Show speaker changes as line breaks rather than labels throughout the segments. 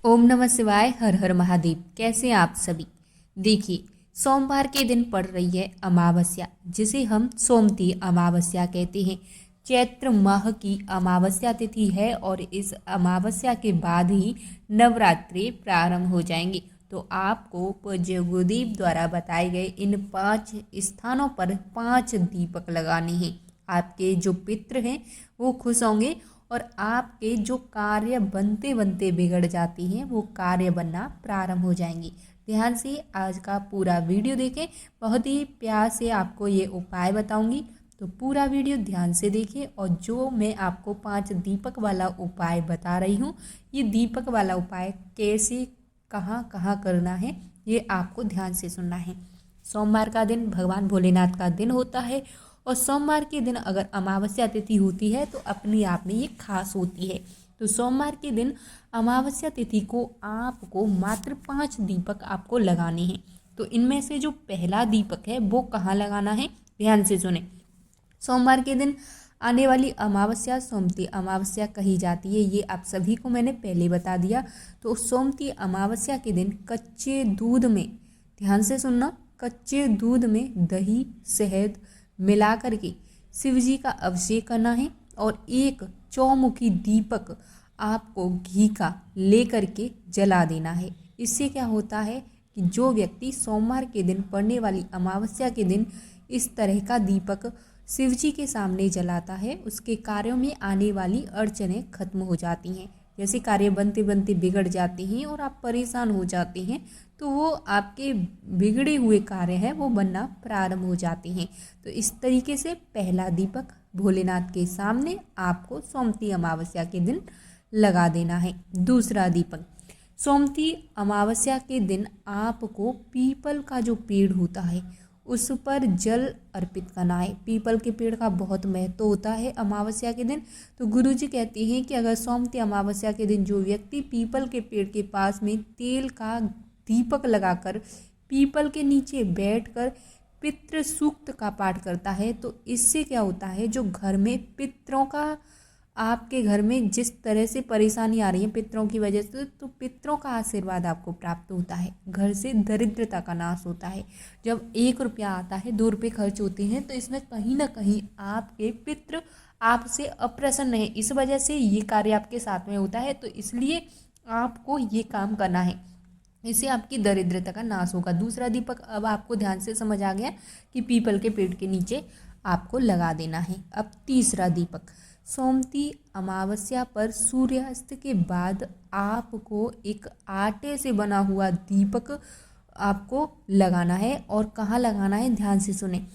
ओम नमः शिवाय। हर हर महादेव। कैसे हैं आप सभी। देखिए, सोमवार के दिन पड़ रही है अमावस्या, जिसे हम सोमती अमावस्या कहते हैं। चैत्र माह की अमावस्या तिथि है और इस अमावस्या के बाद ही नवरात्रि प्रारंभ हो जाएंगे। तो आपको पूज्य गुरुदेव द्वारा बताए गए इन 5 स्थानों पर 5 दीपक लगाने हैं। आपके जो पितृ हैं वो खुश होंगे और आपके जो कार्य बनते बनते बिगड़ जाती हैं वो कार्य बनना प्रारंभ हो जाएंगी। ध्यान से आज का पूरा वीडियो देखें। बहुत ही प्यार से आपको ये उपाय बताऊंगी, तो पूरा वीडियो ध्यान से देखें। और जो मैं आपको 5 दीपक वाला उपाय बता रही हूँ, ये दीपक वाला उपाय कैसे कहाँ कहाँ करना है ये आपको ध्यान से सुनना है। सोमवार का दिन भगवान भोलेनाथ का दिन होता है और सोमवार के दिन अगर अमावस्या तिथि होती है तो अपने आप में ये खास होती है। तो सोमवार के दिन अमावस्या तिथि को आपको मात्र 5 दीपक आपको लगाने हैं। तो इनमें से जो पहला दीपक है वो कहाँ लगाना है, ध्यान से सुने। सोमवार के दिन आने वाली अमावस्या सोमती अमावस्या कही जाती है, ये आप सभी को मैंने पहले बता दिया। तो सोमती अमावस्या के दिन कच्चे दूध में, ध्यान से सुनना, कच्चे दूध में दही शहद मिला करके शिव जी का अभिषेक करना है और एक चौमुखी दीपक आपको घी का ले करके जला देना है। इससे क्या होता है कि जो व्यक्ति सोमवार के दिन पड़ने वाली अमावस्या के दिन इस तरह का दीपक शिव जी के सामने जलाता है, उसके कार्यों में आने वाली अड़चनें खत्म हो जाती हैं। जैसे कार्य बनते बनते बिगड़ जाते हैं और आप परेशान हो जाते हैं, तो वो आपके बिगड़े हुए कार्य हैं वो बनना प्रारंभ हो जाते हैं। तो इस तरीके से पहला दीपक भोलेनाथ के सामने आपको सोमती अमावस्या के दिन लगा देना है। दूसरा दीपक, सोमती अमावस्या के दिन आपको पीपल का जो पेड़ होता है उस पर जल अर्पित करना है। पीपल के पेड़ का बहुत महत्व होता है अमावस्या के दिन। तो गुरुजी कहते हैं कि अगर सोमती अमावस्या के दिन जो व्यक्ति पीपल के पेड़ के पास में तेल का दीपक लगाकर पीपल के नीचे बैठकर पितृ सूक्त का पाठ करता है, तो इससे क्या होता है, जो घर में पितरों का, आपके घर में जिस तरह से परेशानी आ रही है पितरों की वजह से, तो पितरों का आशीर्वाद आपको प्राप्त होता है। घर से दरिद्रता का नाश होता है। जब 1 रुपया आता है 2 रुपये खर्च होते हैं, तो इसमें कहीं ना कहीं आपके पितृ आपसे अप्रसन्न है, इस वजह से ये कार्य आपके साथ में होता है। तो इसलिए आपको ये काम करना है, इससे आपकी दरिद्रता का नाश होगा। दूसरा दीपक अब आपको ध्यान से समझ आ गया कि पीपल के पेड़ के नीचे आपको लगा देना है। अब तीसरा दीपक, सोमती अमावस्या पर सूर्यास्त के बाद आपको एक आटे से बना हुआ दीपक आपको लगाना है। और कहाँ लगाना है, ध्यान से सुने।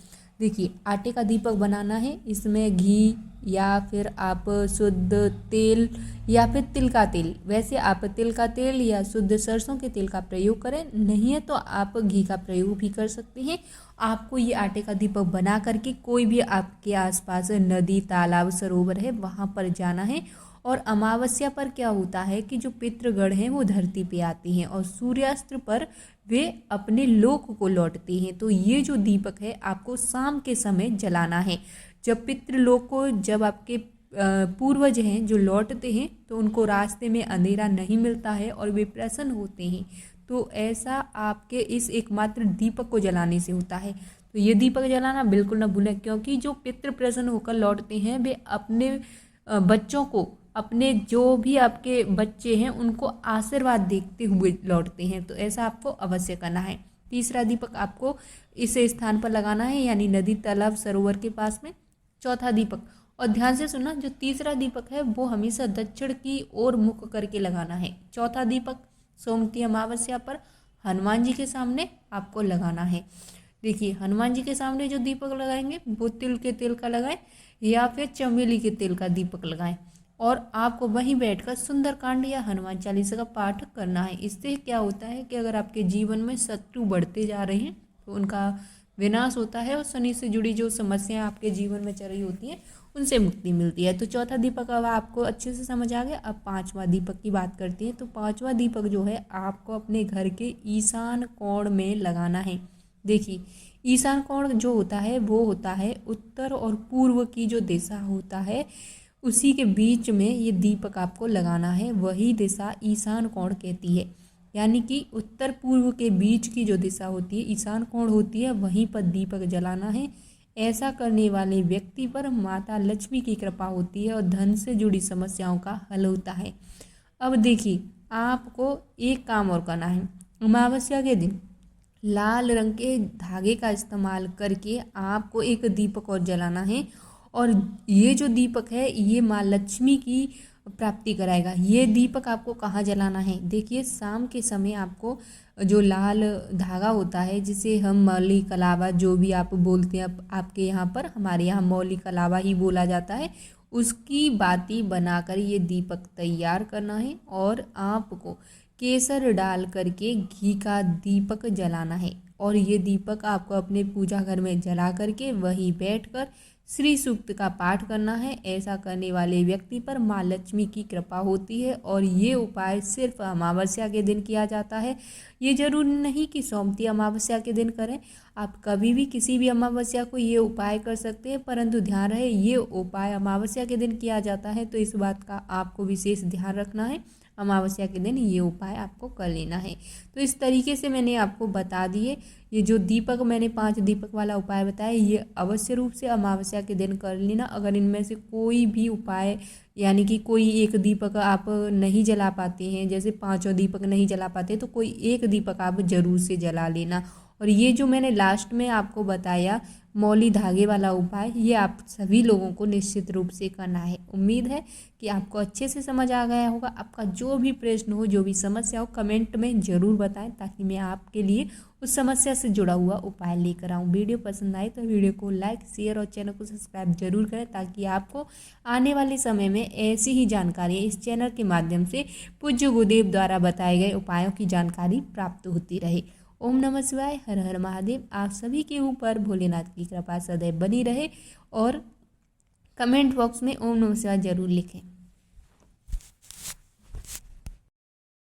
देखिए, आटे का दीपक बनाना है, इसमें घी या फिर आप शुद्ध तेल या फिर तिल का तेल, वैसे आप तिल का तेल या शुद्ध सरसों के तेल का प्रयोग करें, नहीं है तो आप घी का प्रयोग भी कर सकते हैं। आपको ये आटे का दीपक बना करके कोई भी आपके आसपास नदी तालाब सरोवर है वहाँ पर जाना है। और अमावस्या पर क्या होता है कि जो पितृगण हैं वो धरती पे आते हैं और सूर्यास्त पर वे अपने लोक को लौटते हैं। तो ये जो दीपक है आपको शाम के समय जलाना है। जब पितृलोक को, जब आपके पूर्वज हैं जो लौटते हैं, तो उनको रास्ते में अंधेरा नहीं मिलता है और वे प्रसन्न होते हैं। तो ऐसा आपके इस एकमात्र दीपक को जलाने से होता है। तो ये दीपक जलाना बिल्कुल ना भूलें, क्योंकि जो पितृ प्रसन्न होकर लौटते हैं वे अपने बच्चों को, अपने जो भी आपके बच्चे हैं उनको आशीर्वाद देखते हुए लौटते हैं। तो ऐसा आपको अवश्य करना है। तीसरा दीपक आपको इस स्थान पर लगाना है, यानी नदी तालाब सरोवर के पास में। चौथा दीपक, और ध्यान से सुनना, जो तीसरा दीपक है वो हमेशा दक्षिण की ओर मुख करके लगाना है। चौथा दीपक सोमती अमावस्या पर हनुमान जी के सामने आपको लगाना है। देखिए, हनुमान जी के सामने जो दीपक लगाएंगे वो तिल के तेल का लगाएं या फिर चमेली के तेल का दीपक लगाएं और आपको वहीं बैठकर सुंदरकांड या हनुमान चालीसा का पाठ करना है। इससे क्या होता है कि अगर आपके जीवन में शत्रु बढ़ते जा रहे हैं तो उनका विनाश होता है और शनि से जुड़ी जो समस्याएं आपके जीवन में चल रही होती हैं उनसे मुक्ति मिलती है। तो चौथा दीपक अब आपको अच्छे से समझ आ गया। अब 5वां दीपक की बात करते हैं। तो 5वां दीपक जो है आपको अपने घर के ईशान कोण में लगाना है। देखिए, ईशान कोण जो होता है वो होता है उत्तर और पूर्व की जो दिशा होता है उसी के बीच में ये दीपक आपको लगाना है। वही दिशा ईशान कोण कहती है, यानी कि उत्तर पूर्व के बीच की जो दिशा होती है ईशान कोण होती है, वहीं पर दीपक जलाना है। ऐसा करने वाले व्यक्ति पर माता लक्ष्मी की कृपा होती है और धन से जुड़ी समस्याओं का हल होता है। अब देखिए, आपको एक काम और करना है। अमावस्या के दिन लाल रंग के धागे का इस्तेमाल करके आपको एक दीपक और जलाना है, और ये जो दीपक है ये माँ लक्ष्मी की प्राप्ति कराएगा। ये दीपक आपको कहाँ जलाना है? देखिए, शाम के समय आपको जो लाल धागा होता है, जिसे हम मौली कलावा जो भी आप बोलते हैं, आपके यहाँ पर, हमारे यहाँ मौली कलावा ही बोला जाता है, उसकी बाती बनाकर ये दीपक तैयार करना है और आपको केसर डाल करके घी का दीपक जलाना है। और ये दीपक आपको अपने पूजा घर में जला करके वहीं बैठकर श्री सूक्त का पाठ करना है। ऐसा करने वाले व्यक्ति पर माँ लक्ष्मी की कृपा होती है और ये उपाय सिर्फ अमावस्या के दिन किया जाता है। ये जरूरी नहीं कि सोमती अमावस्या के दिन करें, आप कभी भी किसी भी अमावस्या को ये उपाय कर सकते हैं, परंतु ध्यान रहे ये उपाय अमावस्या के दिन किया जाता है, तो इस बात का आपको विशेष ध्यान रखना है। अमावस्या के दिन ये उपाय आपको कर लेना है। तो इस तरीके से मैंने आपको बता दिए। ये जो दीपक मैंने 5 दीपक वाला उपाय बताया, ये अवश्य रूप से अमावस्या के दिन कर लेना। अगर इनमें से कोई भी उपाय, यानी कि कोई एक दीपक आप नहीं जला पाते हैं, जैसे 5 दीपक नहीं जला पाते, तो कोई एक दीपक आप जरूर से जला लेना। और ये जो मैंने लास्ट में आपको बताया मौली धागे वाला उपाय, ये आप सभी लोगों को निश्चित रूप से करना है। उम्मीद है कि आपको अच्छे से समझ आ गया होगा। आपका जो भी प्रश्न हो, जो भी समस्या हो, कमेंट में ज़रूर बताएं, ताकि मैं आपके लिए उस समस्या से जुड़ा हुआ उपाय लेकर आऊँ। वीडियो पसंद आए तो वीडियो को लाइक, शेयर और चैनल को सब्सक्राइब जरूर करें, ताकि आपको आने वाले समय में ऐसी ही जानकारी इस चैनल के माध्यम से पूज्य गुरुदेव द्वारा बताए गए उपायों की जानकारी प्राप्त होती रहे। ओम नमः शिवाय, हर हर महादेव। आप सभी के ऊपर भोलेनाथ की कृपा सदैव बनी रहे और कमेंट बॉक्स में ओम नमः शिवाय जरूर लिखें।